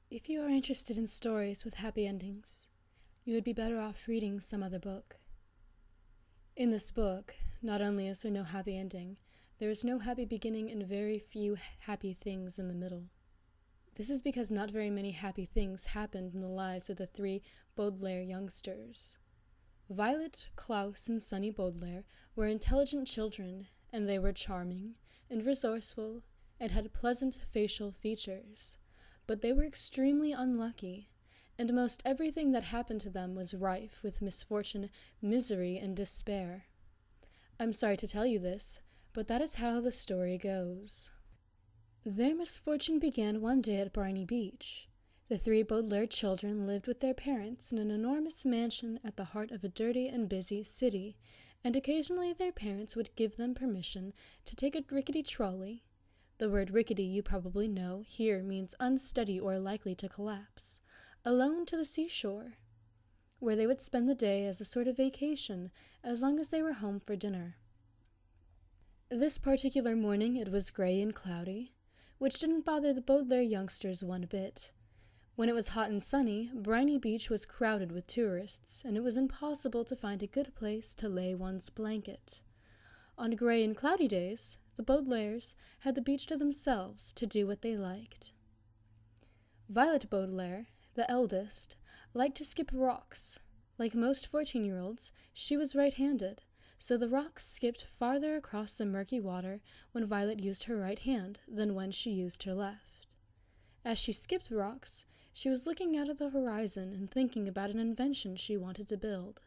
If you are interested in stories with happy endings, you would be better off reading some other book. In this book, not only is there no happy ending, there is no happy beginning and very few happy things in the middle. This is because not very many happy things happened in the lives of the three Baudelaire youngsters. Violet, Klaus, and Sunny Baudelaire were intelligent children, and they were charming and resourceful and had pleasant facial features. But they were extremely unlucky, and most everything that happened to them was rife with misfortune, misery, and despair. I'm sorry to tell you this, but that is how the story goes. Their misfortune began one day at Briny Beach. The three Baudelaire children lived with their parents in an enormous mansion at the heart of a dirty and busy city, and occasionally their parents would give them permission to take a rickety trolley. The word rickety, you probably know, here means unsteady or likely to collapse, alone to the seashore, where they would spend the day as a sort of vacation as long as they were home for dinner. This particular morning it was gray and cloudy, which didn't bother the Baudelaire youngsters one bit. When it was hot and sunny, Briny Beach was crowded with tourists, and it was impossible to find a good place to lay one's blanket. On gray and cloudy days, the Baudelaires had the beach to themselves to do what they liked. Violet Baudelaire, the eldest, liked to skip rocks. Like most 14-year-olds, she was right-handed, so the rocks skipped farther across the murky water when Violet used her right hand than when she used her left. As she skipped rocks, she was looking out at the horizon and thinking about an invention she wanted to build.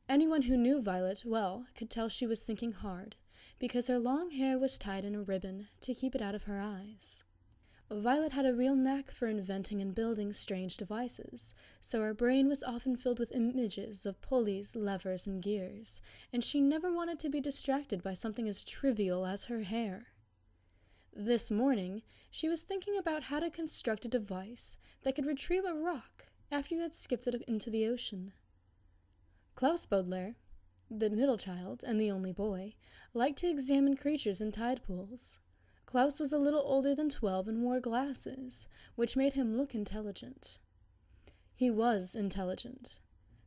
Anyone who knew Violet well could tell she was thinking hard, because her long hair was tied in a ribbon to keep it out of her eyes. Violet had a real knack for inventing and building strange devices, so her brain was often filled with images of pulleys, levers, and gears, and she never wanted to be distracted by something as trivial as her hair. This morning, she was thinking about how to construct a device that could retrieve a rock after you had skipped it into the ocean. Klaus Baudelaire, the middle child and the only boy, liked to examine creatures in tide pools. Klaus was a little older than 12 and wore glasses, which made him look intelligent. He was intelligent.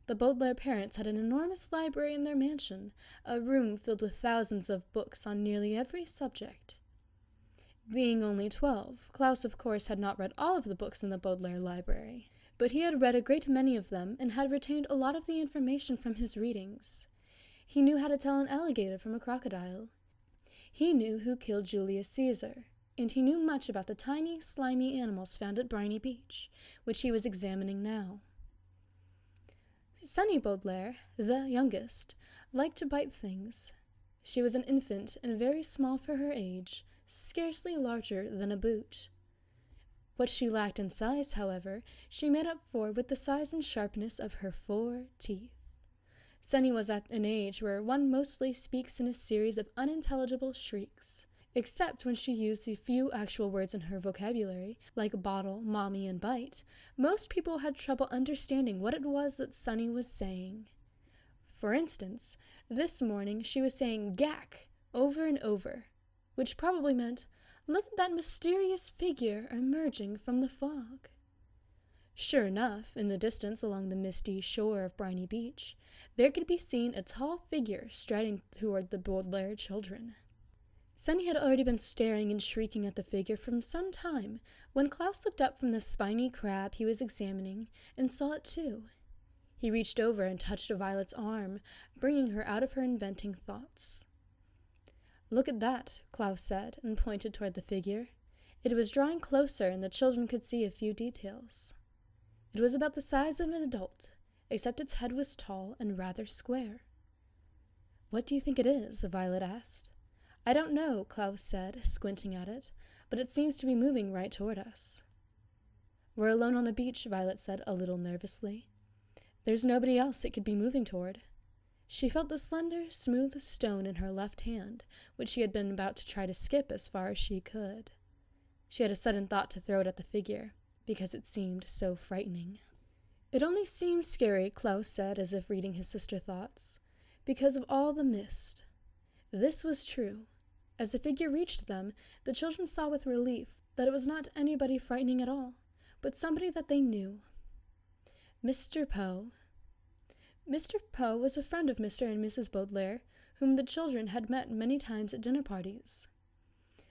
The Baudelaire parents had an enormous library in their mansion, a room filled with thousands of books on nearly every subject. Being only 12, Klaus of course had not read all of the books in the Baudelaire library, but he had read a great many of them and had retained a lot of the information from his readings. He knew how to tell an alligator from a crocodile. He knew who killed Julius Caesar, and he knew much about the tiny, slimy animals found at Briny Beach, which he was examining now. Sunny Baudelaire, the youngest, liked to bite things. She was an infant and very small for her age, scarcely larger than a boot. What she lacked in size, however, she made up for with the size and sharpness of her 4 teeth. Sunny was at an age where one mostly speaks in a series of unintelligible shrieks, except when she used the few actual words in her vocabulary, like bottle, mommy, and bite. Most people had trouble understanding what it was that Sunny was saying. For instance, this morning she was saying gack over and over, which probably meant, look at that mysterious figure emerging from the fog. Sure enough, in the distance along the misty shore of Briny Beach, there could be seen a tall figure striding toward the Baudelaire children. Sunny had already been staring and shrieking at the figure for some time when Klaus looked up from the spiny crab he was examining and saw it too. He reached over and touched Violet's arm, bringing her out of her inventing thoughts. Look at that, Klaus said, and pointed toward the figure. It was drawing closer, and the children could see a few details. It was about the size of an adult, except its head was tall and rather square. What do you think it is? Violet asked. I don't know, Klaus said, squinting at it, but it seems to be moving right toward us. We're alone on the beach, Violet said a little nervously. There's nobody else it could be moving toward. She felt the slender, smooth stone in her left hand, which she had been about to try to skip as far as she could. She had a sudden thought to throw it at the figure, because it seemed so frightening. It only seemed scary, Klaus said, as if reading his sister's thoughts, because of all the mist. This was true. As the figure reached them, the children saw with relief that it was not anybody frightening at all. but somebody that they knew. Mr. Poe. Mr. Poe was a friend of Mr. and Mrs. Baudelaire, whom the children had met many times at dinner parties.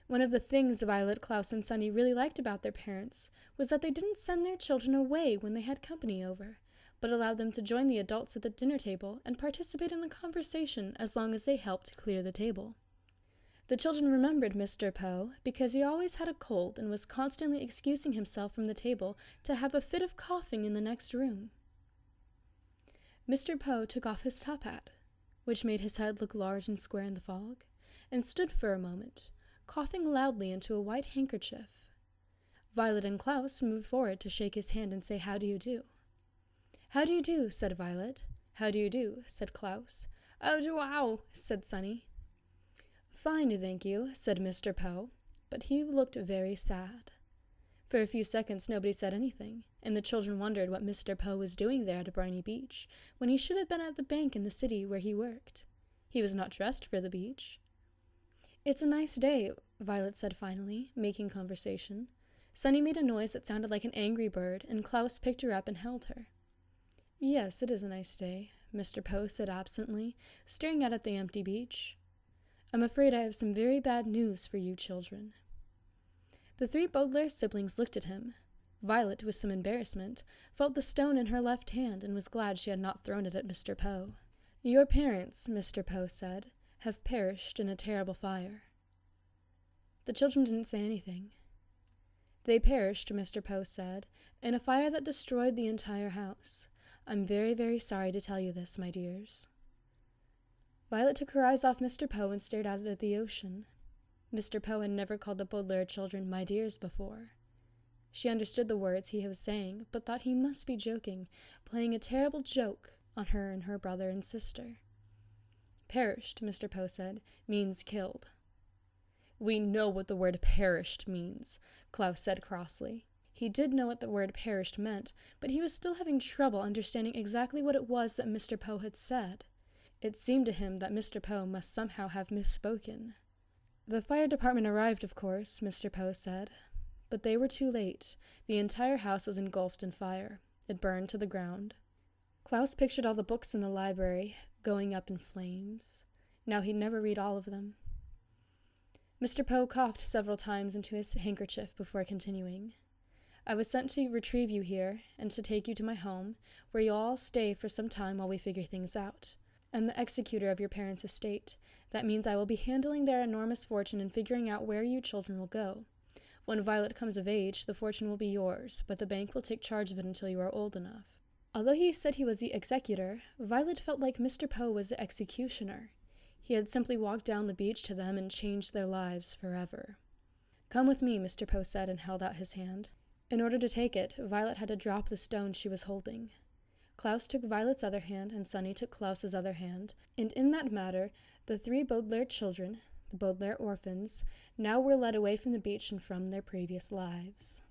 One of the things Violet, Klaus, and Sunny really liked about their parents was that they didn't send their children away when they had company over, but allowed them to join the adults at the dinner table and participate in the conversation as long as they helped clear the table. The children remembered Mr. Poe because he always had a cold and was constantly excusing himself from the table to have a fit of coughing in the next room. Mr. Poe took off his top hat, which made his head look large and square in the fog, and stood for a moment, coughing loudly into a white handkerchief. Violet and Klaus moved forward to shake his hand and say, "How do you do?" "How do you do?" said Violet. "How do you do?" said Klaus. "Oh, do wow," said Sunny. "Fine, thank you," said Mr. Poe, but he looked very sad. For a few seconds nobody said anything, and the children wondered what Mr. Poe was doing there at Briny Beach, when he should have been at the bank in the city where he worked. He was not dressed for the beach. "It's a nice day," Violet said finally, making conversation. Sunny made a noise that sounded like an angry bird, and Klaus picked her up and held her. "Yes, it is a nice day," Mr. Poe said absently, staring out at the empty beach. "I'm afraid I have some very bad news for you children." The three Baudelaire siblings looked at him. Violet, with some embarrassment, felt the stone in her left hand and was glad she had not thrown it at Mr. Poe. "Your parents," Mr. Poe said, "have perished in a terrible fire." The children didn't say anything. "They perished," Mr. Poe said, "in a fire that destroyed the entire house. I'm very, very sorry to tell you this, my dears." Violet took her eyes off Mr. Poe and stared out at the ocean. Mr. Poe had never called the Baudelaire children "my dears" before. She understood the words he was saying, but thought he must be joking, playing a terrible joke on her and her brother and sister. "Perished," Mr. Poe said, "means killed." "We know what the word perished means," Klaus said crossly. He did know what the word perished meant, but he was still having trouble understanding exactly what it was that Mr. Poe had said. It seemed to him that Mr. Poe must somehow have misspoken. "The fire department arrived, of course," Mr. Poe said. But they were too late. The entire house was engulfed in fire. It burned to the ground. Klaus pictured all the books in the library going up in flames. Now he'd never read all of them. Mr. Poe coughed several times into his handkerchief before continuing. "I was sent to retrieve you here and to take you to my home, where you'll all stay for some time while we figure things out. I'm the executor of your parents' estate. That means I will be handling their enormous fortune and figuring out where you children will go. When Violet comes of age, the fortune will be yours, but the bank will take charge of it until you are old enough." Although he said he was the executor, Violet felt like Mr. Poe was the executioner. He had simply walked down the beach to them and changed their lives forever. "Come with me," Mr. Poe said, and held out his hand. In order to take it, Violet had to drop the stone she was holding. Klaus took Violet's other hand, and Sunny took Klaus's other hand, and in that matter, the three Baudelaire children, the Baudelaire orphans, now were led away from the beach and from their previous lives.